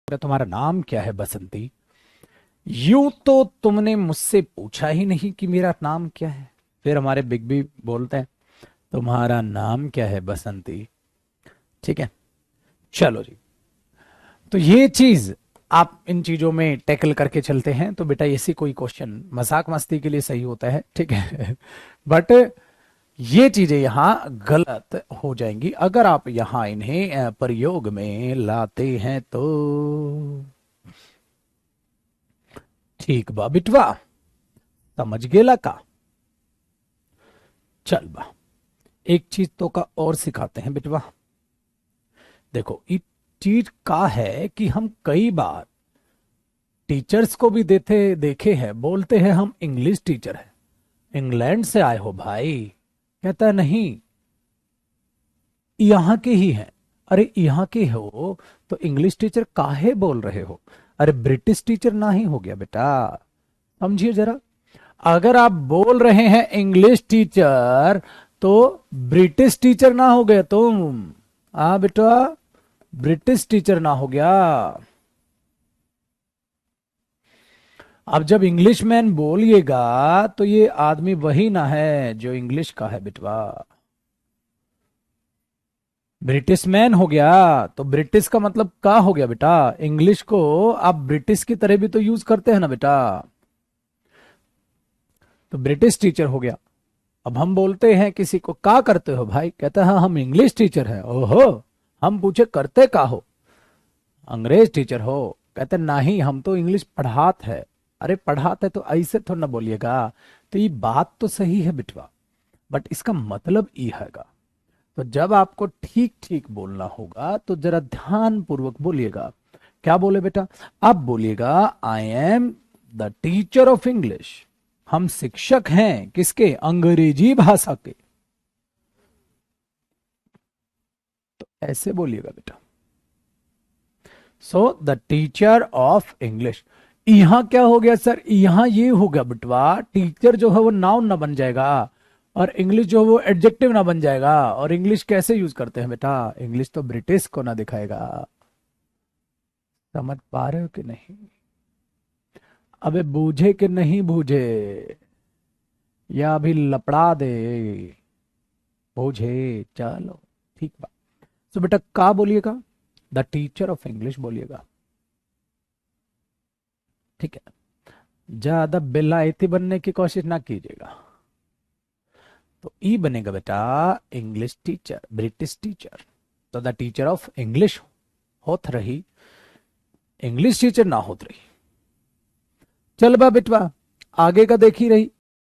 तुम्हारा नाम क्या है बसंती? यूं तो तुमने मुझसे पूछा ही नहीं कि मेरा नाम क्या है। फिर हमारे बिग बी बोलते हैं, तुम्हारा नाम क्या है बसंती? ठीक है, चलो जी। तो ये चीज आप इन चीजों में टैकल करके चलते हैं तो बेटा ऐसी कोई क्वेश्चन मजाक मस्ती के लिए सही होता है, ठीक है। बट ये चीजें यहां गलत हो जाएंगी अगर आप यहां इन्हें प्रयोग में लाते हैं तो। ठीक बा बिटवा, समझ गेला का? चल बा, एक चीज तो का और सिखाते हैं बिटवा। देखो ये चीज का है कि हम कई बार टीचर्स को भी देते देखे हैं, बोलते हैं हम इंग्लिश टीचर है, इंग्लैंड से आए हो भाई। कहता है नहीं, यहाँ के ही हैं। अरे यहाँ के हो तो इंग्लिश टीचर काहे बोल रहे हो? अरे ब्रिटिश टीचर ना ही हो गया बेटा, समझिए जरा। अगर आप बोल रहे हैं इंग्लिश टीचर तो ब्रिटिश टीचर ना हो गए तुम। हाँ बेटा, ब्रिटिश टीचर ना हो गया। अब जब इंग्लिश मैन बोलिएगा तो ये आदमी वही ना है जो इंग्लिश का है बेटवा। ब्रिटिश मैन हो गया तो ब्रिटिश का मतलब का हो गया बेटा? इंग्लिश को आप ब्रिटिश की तरह भी तो यूज करते हैं ना बेटा। तो ब्रिटिश टीचर हो गया। अब हम बोलते हैं किसी को, का करते हो भाई? कहता है हाँ हम इंग्लिश टीचर है। ओहो, हम पूछे करते का हो? अंग्रेज टीचर हो? कहते नहीं हम तो इंग्लिश पढ़ात है। अरे पढ़ात है तो ऐसे थोड़ा ना बोलिएगा। तो ये बात तो सही है बिटवा, बट इसका मतलब ये हैगा। तो जब आपको ठीक ठीक बोलना होगा तो जरा ध्यान पूर्वक बोलिएगा। क्या बोले बेटा? आप बोलिएगा I am the teacher of English. हम शिक्षक हैं किसके? अंग्रेजी भाषा के। तो ऐसे बोलिएगा बेटा। So the teacher of English. यहां क्या हो गया सर? यहां ये हो गया बिटवा, टीचर जो है वो नाउन ना बन जाएगा और इंग्लिश जो है वो एडजेक्टिव ना बन जाएगा। और इंग्लिश कैसे यूज करते हैं बेटा? इंग्लिश तो ब्रिटिश को ना दिखाएगा। समझ पा रहे हो कि नहीं? अबे बूझे कि नहीं बूझे, या अभी लपड़ा दे? बूझे, चलो ठीक बात। तो बेटा का बोलिएगा? द टीचर ऑफ इंग्लिश बोलिएगा, ठीक है। ज्यादा बेलायती बनने की कोशिश ना कीजिएगा। तो ई बनेगा बेटा इंग्लिश टीचर, ब्रिटिश टीचर। तो द टीचर ऑफ इंग्लिश होत रही, इंग्लिश टीचर ना होत रही। चल बा बेटवा, आगे का देखी रही।